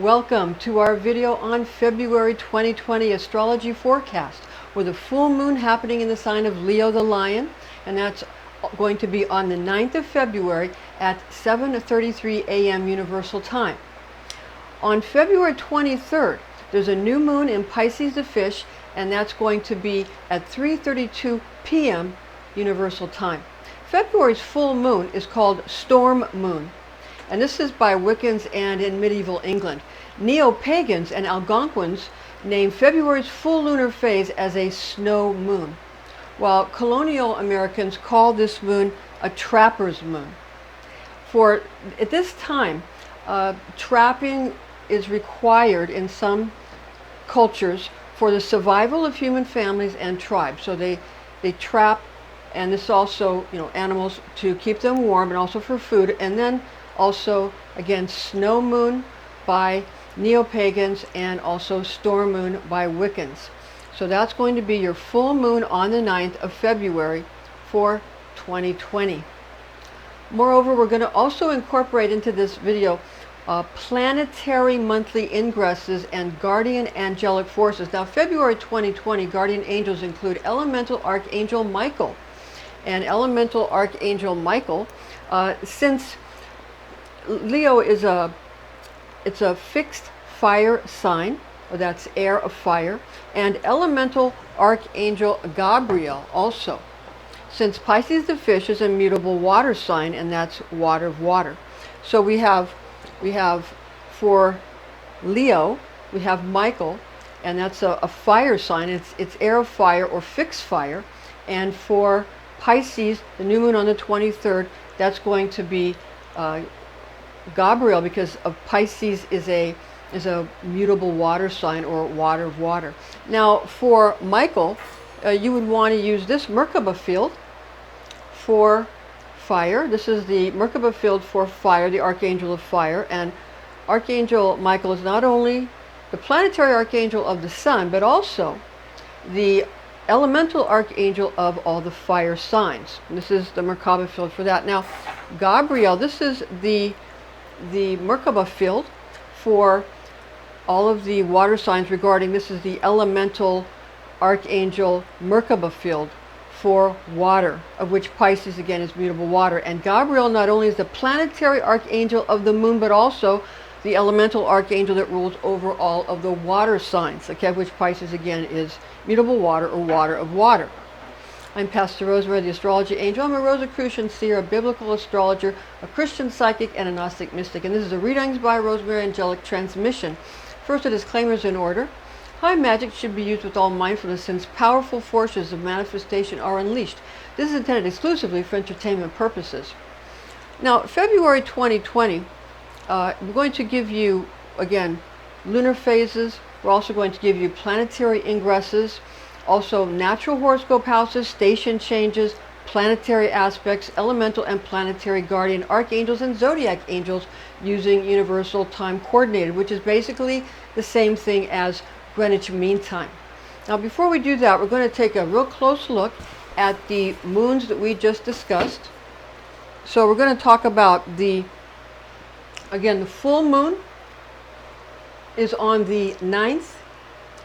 Welcome to our video on February 2020 astrology forecast with a full moon happening in the sign of Leo the Lion, and that's going to be on the 9th of February at 7:33 a.m. Universal Time. On February 23rd, there's a new moon in Pisces the Fish, and that's going to be at 3:32 p.m. Universal Time. February's full moon is called Storm Moon, and this is by Wiccans and in medieval England. Neo-pagans and Algonquins name February's full lunar phase as a snow moon, while colonial Americans call this moon a trapper's moon. For at this time, trapping is required in some cultures for the survival of human families and tribes. So they trap, and this also, animals to keep them warm and also for food. And then also, again, snow moon by neo-pagans and also storm moon by Wiccans. So that's going to be your full moon on the 9th of February for 2020. Moreover, we're going to also incorporate into this video planetary monthly ingresses and guardian angelic forces. Now, February 2020 guardian angels include elemental archangel Michael. And elemental archangel Michael, since Leo is a fixed fire sign, or that's air of fire, and elemental archangel Gabriel also, since Pisces the Fish is a mutable water sign, and that's water of water. So we have for Leo, we have Michael, and that's a fire sign. It's air of fire or fixed fire. And for Pisces, the new moon on the 23rd, that's going to be Gabriel, because of Pisces is a mutable water sign or water of water. Now for Michael, you would want to use this Merkaba field for fire. This is the Merkaba field for fire, the archangel of fire. And Archangel Michael is not only the planetary archangel of the sun, but also the elemental archangel of all the fire signs. And this is the Merkaba field for that. Now Gabriel, this is the Merkaba field for all of the water signs regarding, this is the elemental archangel Merkaba field for water, of which Pisces again is mutable water. And Gabriel not only is the planetary archangel of the moon, but also the elemental archangel that rules over all of the water signs, okay, which Pisces again is mutable water or water of water. I'm Pastor Rosemary, the Astrology Angel. I'm a Rosicrucian seer, a biblical astrologer, a Christian psychic, and a Gnostic mystic. And this is a Readings by Rosemary angelic transmission. First, a disclaimer is in order. High magic should be used with all mindfulness, since powerful forces of manifestation are unleashed. This is intended exclusively for entertainment purposes. Now, February 2020, we're going to give you, again, lunar phases. We're also going to give you planetary ingresses, also natural horoscope houses, station changes, planetary aspects, elemental and planetary guardian archangels, and zodiac angels using universal time coordinated, which is basically the same thing as Greenwich Mean Time. Now, before we do that, we're going to take a real close look at the moons that we just discussed. So we're going to talk about again, the full moon is on the 9th.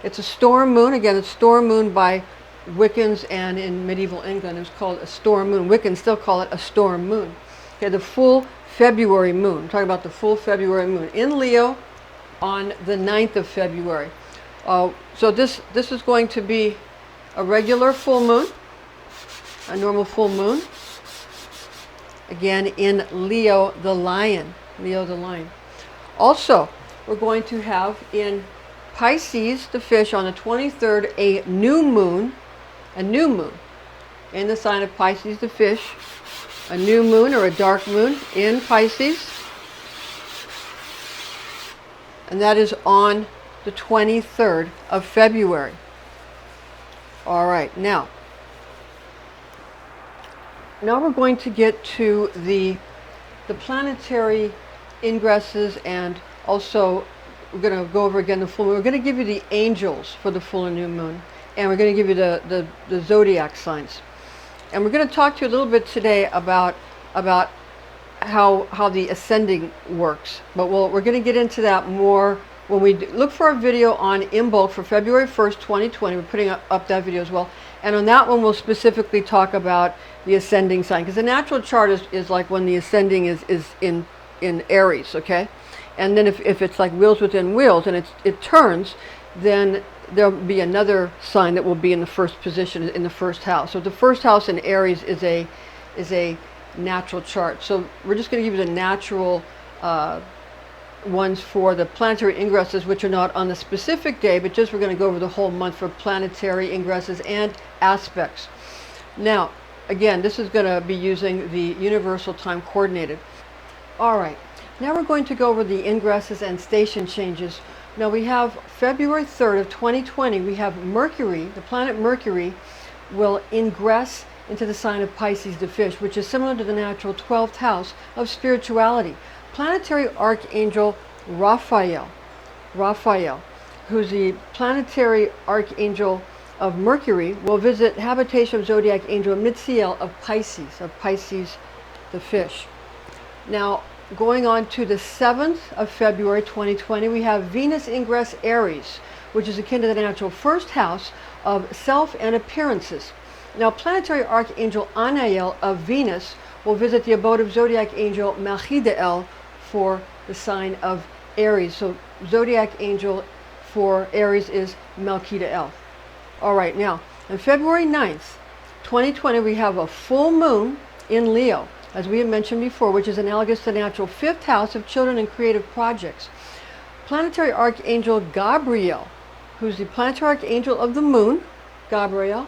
It's a storm moon. Again, it's storm moon by Wiccans, and in medieval England it's called a storm moon. Wiccans still call it a storm moon. Okay, the full February moon. I'm talking about the full February moon in Leo on the 9th of February. So this is going to be a regular full moon, a normal full moon. Again, in Leo the Lion. Leo the Lion. Also, we're going to have in Pisces the Fish on the 23rd a new moon in the sign of Pisces the Fish, a new moon or a dark moon in Pisces, and that is on the 23rd of February. All right, now we're going to get to the planetary ingresses, and also we're going to go over again the full moon. We're going to give you the angels for the full and new moon, and we're going to give you the zodiac signs. And we're going to talk to you a little bit today about how the ascending works. But we're going to get into that more when we look for our video on in bulk for February 1st, 2020, we're putting up that video as well. And on that one, we'll specifically talk about the ascending sign, because the natural chart is like when the ascending is in Aries, okay? And then if it's like wheels within wheels and it turns, then there'll be another sign that will be in the first position in the first house. So the first house in Aries is a natural chart. So we're just going to give you the natural ones for the planetary ingresses, which are not on the specific day, but just we're going to go over the whole month for planetary ingresses and aspects. Now, again, this is going to be using the universal time coordinated. All right, now we're going to go over the ingresses and station changes. Now we have February 3rd of 2020, we have Mercury, the planet Mercury, will ingress into the sign of Pisces the fish, which is similar to the natural 12th house of spirituality. Planetary Archangel Raphael, who's the planetary Archangel of Mercury, will visit habitation of Zodiac Angel Int'l of Pisces the fish. Now, going on to the 7th of February 2020, we have Venus ingress Aries, which is akin to the natural first house of self and appearances. Now, planetary Archangel Anael of Venus will visit the abode of Zodiac Angel Malchiel for the sign of Aries. So Zodiac Angel for Aries is Malchiel. All right, now, on February 9th, 2020, we have a full moon in Leo, as we had mentioned before, which is analogous to the natural 5th house of children and creative projects. Planetary Archangel Gabriel, who's the planetary Archangel of the moon, Gabriel,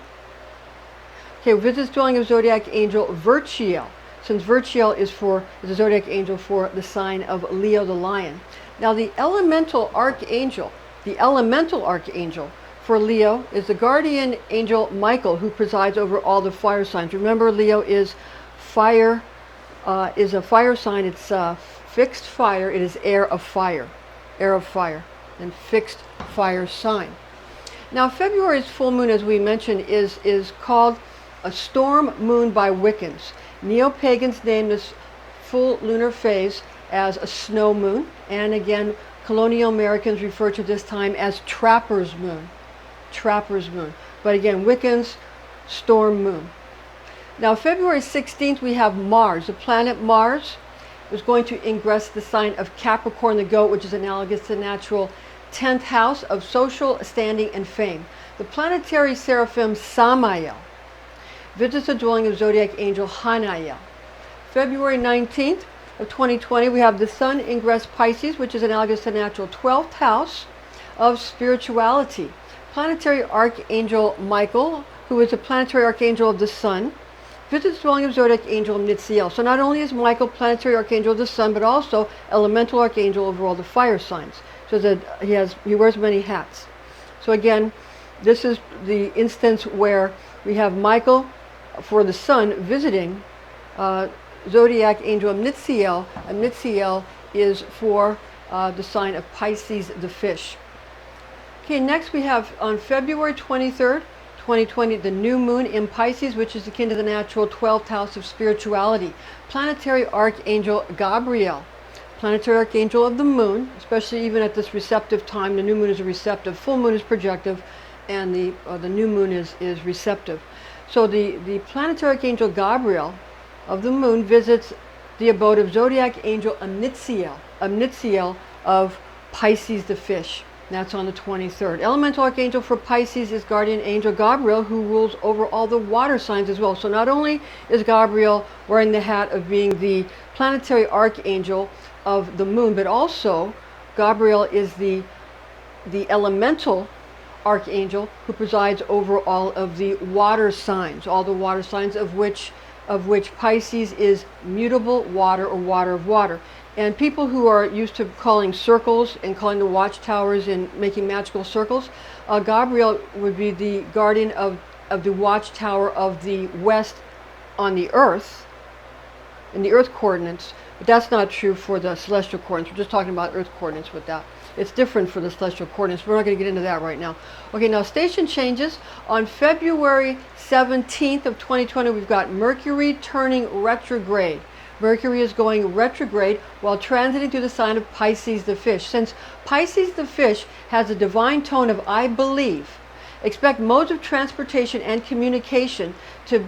visits dwelling of Zodiac Angel Virchiel, since Virchiel is the Zodiac Angel for the sign of Leo the lion. Now the elemental archangel for Leo is the guardian angel Michael, who presides over all the fire signs. Remember, Leo is fire, is a fire sign. It's fixed fire. It is air of fire, and fixed fire sign. Now February's full moon, as we mentioned, is called a storm moon by Wiccans. Neo-pagans name this full lunar phase as a snow moon, and again, colonial Americans refer to this time as Trapper's moon. But again, Wiccans, storm moon. Now, February 16th, we have Mars. The planet Mars is going to ingress the sign of Capricorn the goat, which is analogous to the natural 10th house of social standing and fame. The planetary seraphim Samael visits the dwelling of Zodiac Angel Hanael. February 19th of 2020, we have the Sun ingress Pisces, which is analogous to the natural 12th house of spirituality. Planetary Archangel Michael, who is the planetary Archangel of the Sun, visits the dwelling of Zodiac Angel Int'l. So not only is Michael planetary Archangel of the Sun, but also elemental Archangel over all the fire signs. So that he wears many hats. So again, this is the instance where we have Michael for the Sun visiting Zodiac Angel Int'l. Int'l is for the sign of Pisces the fish. Okay, next we have on February 23rd, 2020, the new moon in Pisces, which is akin to the natural 12th house of spirituality. Planetary Archangel Gabriel, planetary Archangel of the moon, especially even at this receptive time. The new moon is a receptive, full moon is projective, and the new moon is receptive. So the planetary Archangel Gabriel of the moon visits the abode of Zodiac Angel Int'l of Pisces the fish. That's on the 23rd. Elemental Archangel for Pisces is Guardian Angel Gabriel, who rules over all the water signs as well. So not only is Gabriel wearing the hat of being the planetary Archangel of the moon, but also Gabriel is the elemental Archangel who presides over all of the water signs, of which Pisces is mutable water or water of water. And people who are used to calling circles and calling the watchtowers and making magical circles, Gabriel would be the guardian of the watchtower of the west on the earth, in the earth coordinates. But that's not true for the celestial coordinates. We're just talking about earth coordinates with that. It's different for the celestial coordinates. We're not going to get into that right now. Okay, now station changes. On February 17th of 2020, we've got Mercury turning retrograde. Mercury is going retrograde while transiting through the sign of Pisces the fish. Since Pisces the fish has a divine tone of I believe, expect modes of transportation and communication to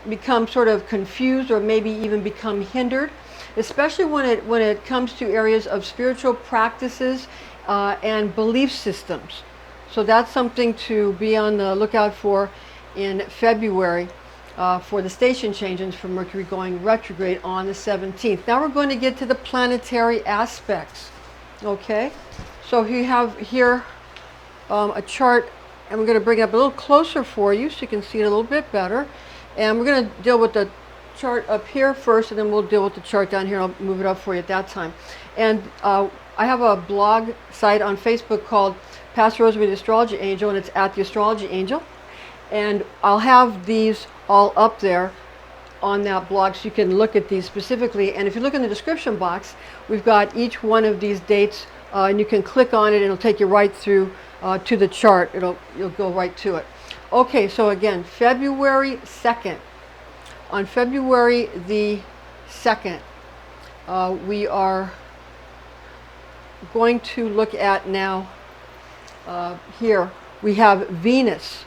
become sort of confused or maybe even become hindered, especially when it comes to areas of spiritual practices and belief systems. So that's something to be on the lookout for in February for the station changes for Mercury going retrograde on the 17th. Now we're going to get to the planetary aspects. Okay, so you have here a chart, and we're going to bring it up a little closer for you so you can see it a little bit better. And we're going to deal with the chart up here first, and then we'll deal with the chart down here. I'll move it up for you at that time. And I have a blog site on Facebook called Pastor Rosemary, the Astrology Angel, and it's at the Astrology Angel. And I'll have these all up there on that blog so you can look at these specifically. And if you look in the description box, we've got each one of these dates, and you can click on it and it'll take you right through to the chart. You'll go right to it. Okay, so again, February 2nd. On February the 2nd, we are going to look at now, here, we have Venus.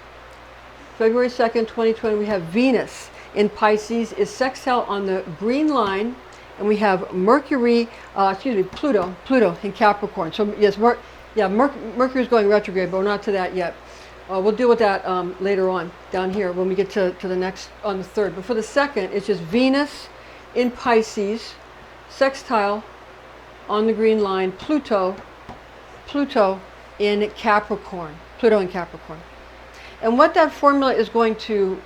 February 2nd, 2020, we have Venus in Pisces is sextile on the green line, and we have Mercury, Pluto in Capricorn. So yes, Mercury is going retrograde, but we're not to that yet. We'll deal with that later on down here when we get to the next, on the 3rd. But for the 2nd, it's just Venus in Pisces, sextile on the green line, Pluto in Capricorn. Pluto in Capricorn. And what that formula is going to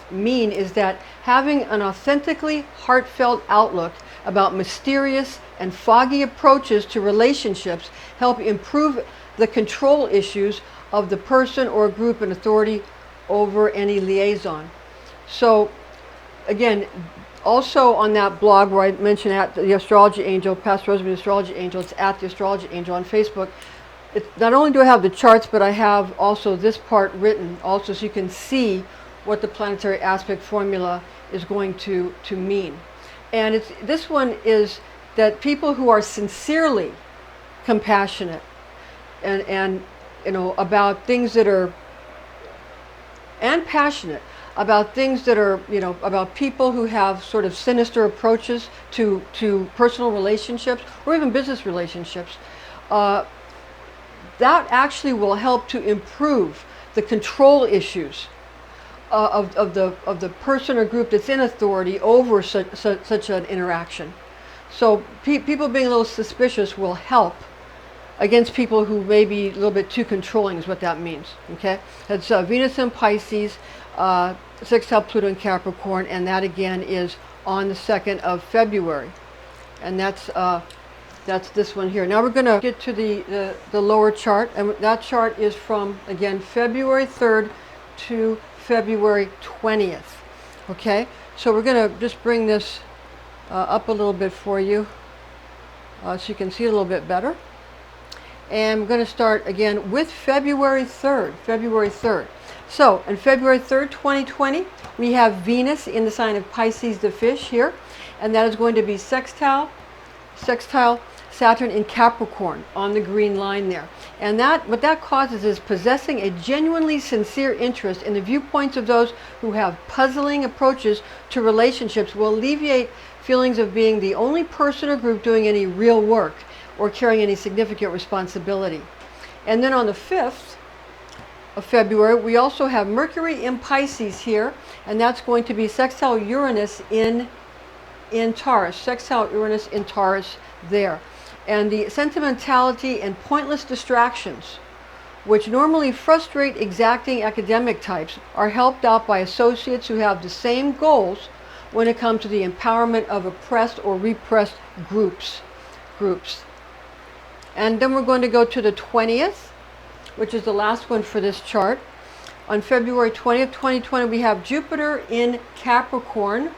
mean is that having an authentically heartfelt outlook about mysterious and foggy approaches to relationships help improve the control issues of the person or group in authority over any liaison. So again, also on that blog where I mentioned at the Astrology Angel, Pastor Rosemary, the Astrology Angel, it's at the Astrology Angel on Facebook. Not only do I have the charts, but I have also this part written also so you can see what the planetary aspect formula is going to mean. And this one is that people who are sincerely compassionate and you know, about things that are, and passionate about things that are, you know, about people who have sort of sinister approaches to personal relationships or even business relationships, that actually will help to improve the control issues of the person or group that's in authority over such an interaction. So people being a little suspicious will help against people who may be a little bit too controlling is what that means. Okay, that's Venus in Pisces, sextile Pluto in Capricorn, and that again is on the 2nd of February, and that's this one here. Now we're going to get to the lower chart, and that chart is from, again, February 3rd to February 20th. Okay, so we're going to just bring this up a little bit for you so you can see it a little bit better. And we're going to start again with February 3rd. February 3rd. So, on February 3rd, 2020, we have Venus in the sign of Pisces the fish here, and that is going to be sextile Saturn in Capricorn on the green line there. And what that causes is possessing a genuinely sincere interest in the viewpoints of those who have puzzling approaches to relationships will alleviate feelings of being the only person or group doing any real work or carrying any significant responsibility. And then on the 5th of February, we also have Mercury in Pisces here, and that's going to be sextile Uranus in Taurus, sextile Uranus in Taurus there. And the sentimentality and pointless distractions, which normally frustrate exacting academic types, are helped out by associates who have the same goals when it comes to the empowerment of oppressed or repressed groups. And then we're going to go to the 20th, which is the last one for this chart. On February 20th, 2020, we have Jupiter in Capricorn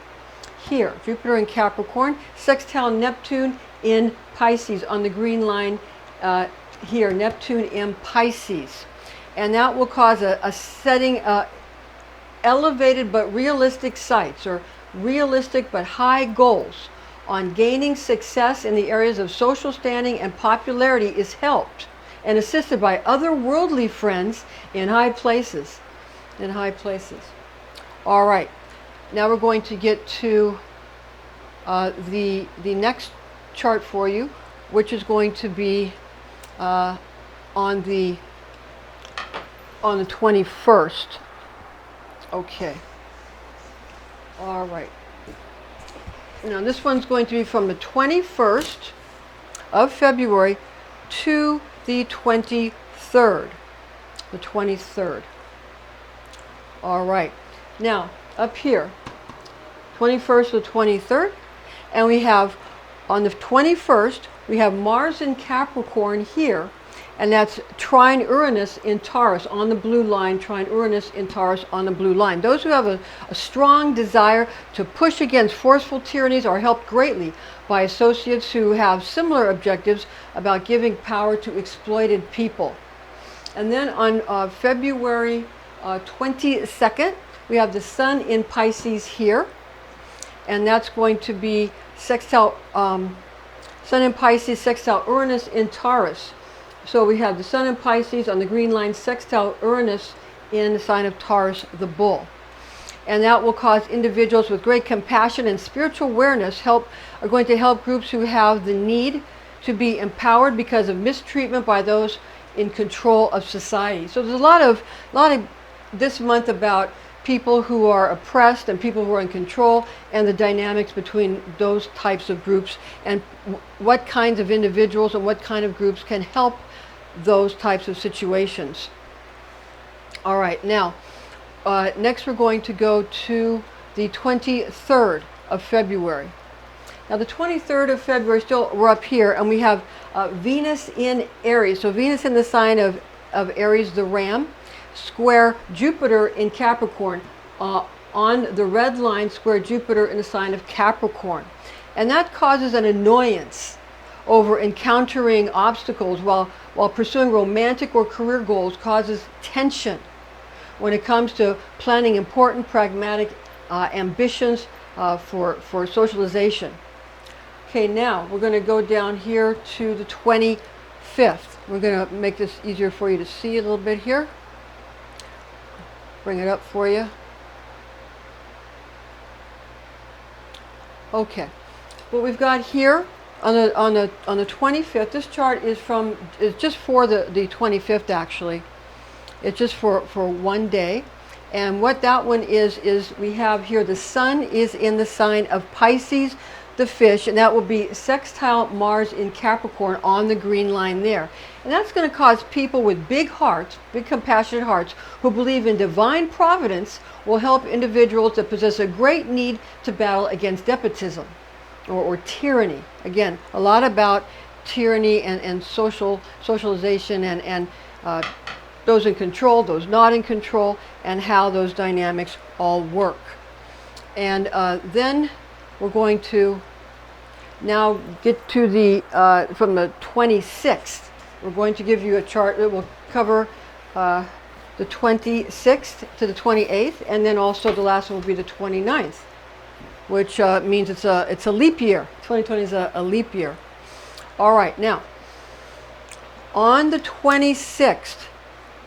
here. Jupiter in Capricorn, sextile Neptune in Pisces on the green line here. Neptune in Pisces. And that will cause a setting elevated but realistic sights or realistic but high goals on gaining success in the areas of social standing and popularity is helped and assisted by other worldly friends in high places. In high places. All right. Now we're going to get to the next chart for you, which is going to be on the 21st. Okay. All right. Now this one's going to be from the 21st of February to the 23rd. The 23rd. All right. Now, up here, 21st to 23rd, and we have, on the 21st, we have Mars in Capricorn here, and that's trine Uranus in Taurus on the blue line, trine Uranus in Taurus on the blue line. Those who have a strong desire to push against forceful tyrannies are helped greatly by associates who have similar objectives about giving power to exploited people. And then on February 22nd, we have the Sun in Pisces here, and that's going to be sextile, Sun in Pisces, sextile Uranus in Taurus. So we have the Sun in Pisces on the green line, sextile Uranus in the sign of Taurus, the bull. And that will cause individuals with great compassion and spiritual awareness are going to help groups who have the need to be empowered because of mistreatment by those in control of society. So there's a lot of this month about people who are oppressed and people who are in control, and the dynamics between those types of groups, and what kinds of individuals and what kind of groups can help those types of situations. All right, now next we're going to go to the 23rd of February. Now the 23rd of February, still we're up here, and we have Venus in Aries. So Venus in the sign of Aries, the ram, square Jupiter in Capricorn, on the red line, square Jupiter in the sign of Capricorn. And that causes an annoyance over encountering obstacles while pursuing romantic or career goals, causes tension when it comes to planning important pragmatic ambitions for socialization. Okay, now we're going to go down here to the 25th. We're going to make this easier for you to see a little bit here. Bring it up for you. Okay, what we've got here on the 25th. This chart is just for the 25th actually. It's just for one day, and what that one is we have here the Sun is in the sign of Pisces, the fish, and that will be sextile Mars in Capricorn on the green line there. And that's going to cause people with big hearts, big compassionate hearts, who believe in divine providence, will help individuals that possess a great need to battle against despotism or tyranny. Again, a lot about tyranny and socialization and those in control, those not in control, and how those dynamics all work. And then we're going to now get to the from the 26th. We're going to give you a chart that will cover the 26th to the 28th, and then also the last one will be the 29th, which means it's a leap year. 2020 is a leap year. All right, now on the 26th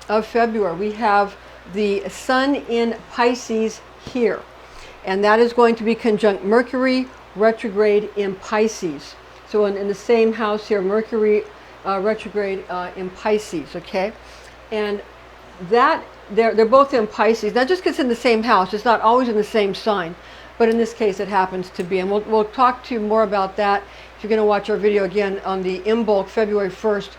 of February, we have the Sun in Pisces here, and that is going to be conjunct Mercury retrograde in Pisces. So in the same house here, Mercury retrograde in Pisces, okay? And that they're both in Pisces. That just gets in the same house. It's not always in the same sign, but in this case it happens to be. And we'll talk to you more about that if you're going to watch our video again on the Impulse February 1st.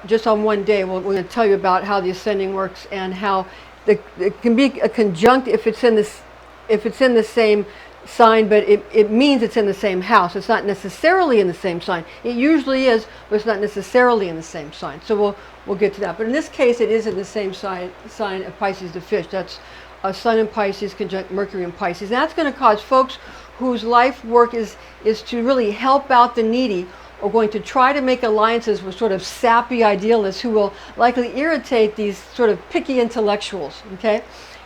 Just on one day, we're going to tell you about how the ascending works and how it can be a conjunct if it's in the same sign, but it means it's in the same house. It's not necessarily in the same sign. It usually is, but it's not necessarily in the same sign. So we'll get to that. But in this case, it is in the same sign of Pisces the fish. That's Sun in Pisces conjunct Mercury in Pisces. And that's going to cause folks whose life work is to really help out the needy, or going to try to make alliances with sort of sappy idealists who will likely irritate these sort of picky intellectuals, okay?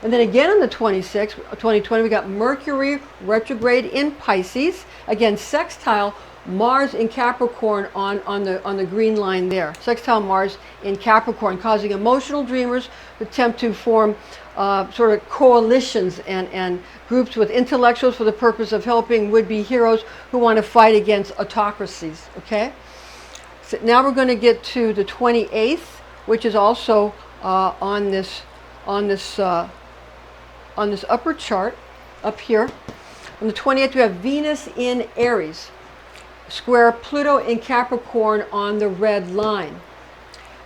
And then again on the 26th, 2020, we got Mercury retrograde in Pisces. Again, sextile Mars in Capricorn on the green line there. Sextile Mars in Capricorn, causing emotional dreamers to attempt to form sort of coalitions and groups with intellectuals for the purpose of helping would-be heroes who want to fight against autocracies. Okay. So now we're going to get to the 28th, which is also on this upper chart up here. On the 28th, we have Venus in Aries, square Pluto in Capricorn on the red line.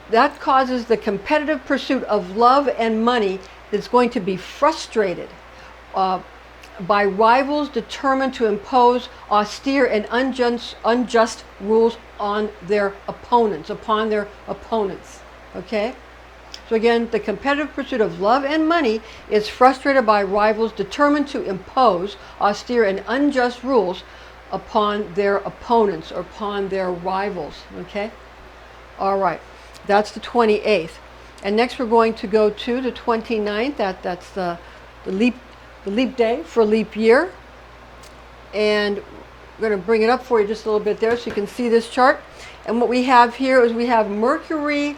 That causes the competitive pursuit of love and money that's going to be frustrated by rivals determined to impose austere and unjust rules on their opponents, upon their opponents. Okay? So again, the competitive pursuit of love and money is frustrated by rivals determined to impose austere and unjust rules upon their opponents or upon their rivals. Okay? All right. That's the 28th. And next we're going to go to the 29th. That's the leap day for leap year. And we're going to bring it up for you just a little bit there so you can see this chart. And what we have here is we have Mercury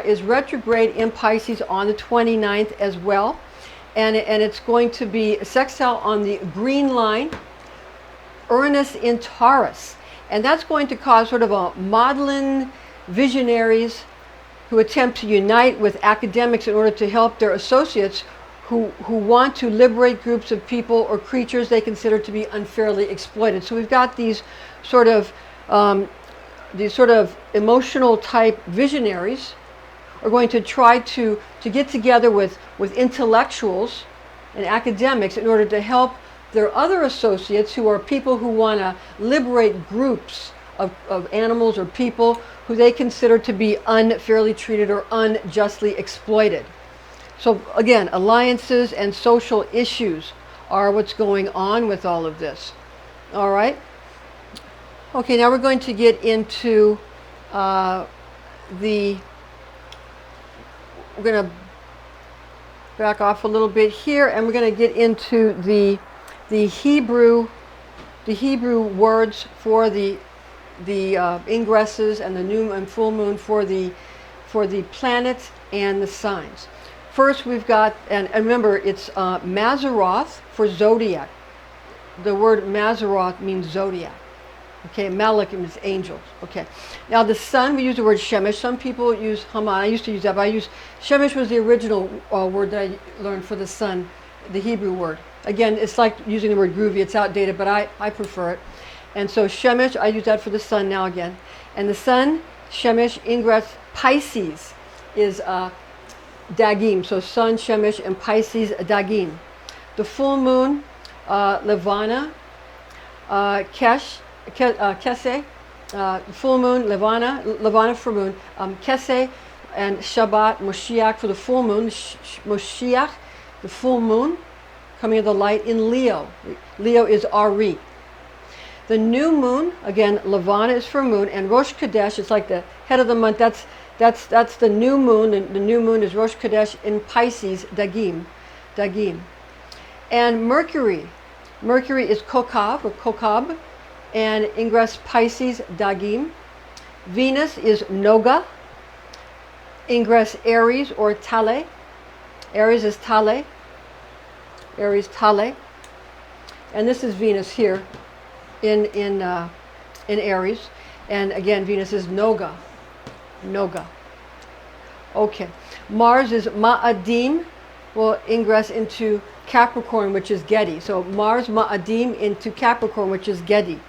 is retrograde in Pisces on the 29th as well. And it's going to be a sextile on the green line, Uranus in Taurus. And that's going to cause sort of a maudlin visionaries who attempt to unite with academics in order to help their associates who want to liberate groups of people or creatures they consider to be unfairly exploited. So we've got these sort of emotional type visionaries are going to try to get together with intellectuals and academics in order to help their other associates who are people who want to liberate groups of animals or people who they consider to be unfairly treated or unjustly exploited. So again, alliances and social issues are what's going on with all of this. All right. Okay, now we're going to get into we're going to back off a little bit here, and we're going to get into the Hebrew words for the ingresses and the new and full moon for the planets and the signs. First, we've got, and remember, it's Mazaroth for zodiac. The word Mazaroth means zodiac. Okay, Malak means angels. Okay, now the sun, we use the word Shemesh. Some people use Haman. I used to use that, but Shemesh was the original word that I learned for the sun, the Hebrew word. Again, it's like using the word groovy. It's outdated, but I prefer it. And so Shemesh, I use that for the sun now again. And the sun, Shemesh, ingress, Pisces is Dagim. So sun, Shemesh, and Pisces, Dagim. The full moon, Levana, Kese, full moon, Levana for moon, Kese, and Shabbat, Moshiach for the full moon, Moshiach, the full moon, coming of the light in Leo. Leo is Ari. The new moon, again, Levana is for moon, and Rosh Chodesh is like the head of the month. That's the new moon. The new moon is Rosh Chodesh in Pisces, Dagim. And Mercury is Kokab, and ingress Pisces, Dagim. Venus is Noga, ingress Aries or Tale. Aries is Tale. And this is Venus here in Aries, and again Venus is Noga. Okay, Mars is Ma'adim, will ingress into Capricorn, which is Gedi. So Mars Ma'adim into Capricorn, which is Gedi.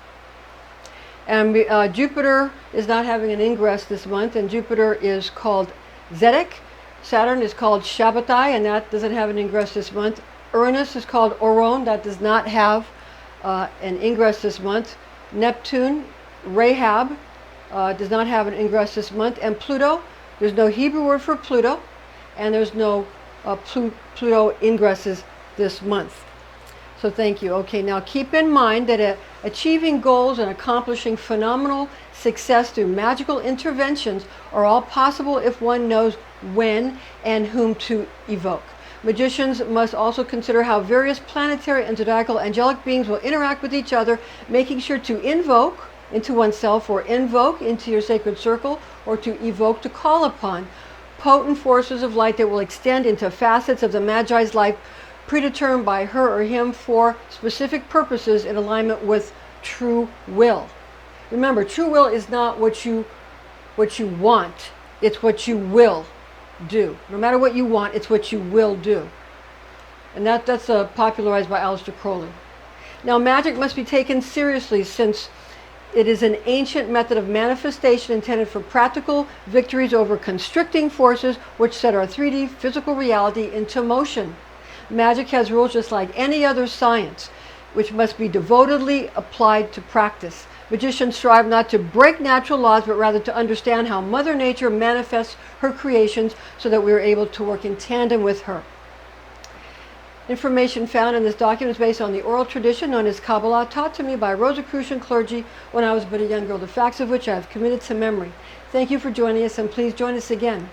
And Jupiter is not having an ingress this month, and Jupiter is called Zedek. Saturn is called Shabbatai, and that doesn't have an ingress this month. Uranus is called Oron, that does not have an ingress this month. Neptune, Rahab, does not have an ingress this month. And Pluto, there's no Hebrew word for Pluto, and there's no Pluto ingresses this month. So thank you. Okay, now keep in mind that achieving goals and accomplishing phenomenal success through magical interventions are all possible if one knows when and whom to evoke. Magicians must also consider how various planetary and zodiacal angelic beings will interact with each other, making sure to invoke into oneself or invoke into your sacred circle, or to evoke, to call upon potent forces of light that will extend into facets of the Magi's life predetermined by her or him for specific purposes in alignment with true will. Remember, true will is not what you want, it's what you will do. No matter what you want, it's what you will do. And that's popularized by Aleister Crowley. Now, magic must be taken seriously, since it is an ancient method of manifestation intended for practical victories over constricting forces which set our 3D physical reality into motion. Magic has rules just like any other science, which must be devotedly applied to practice. Magicians strive not to break natural laws, but rather to understand how Mother Nature manifests her creations so that we are able to work in tandem with her. Information found in this document is based on the oral tradition known as Kabbalah, taught to me by Rosicrucian clergy when I was but a young girl, the facts of which I have committed to memory. Thank you for joining us, and please join us again.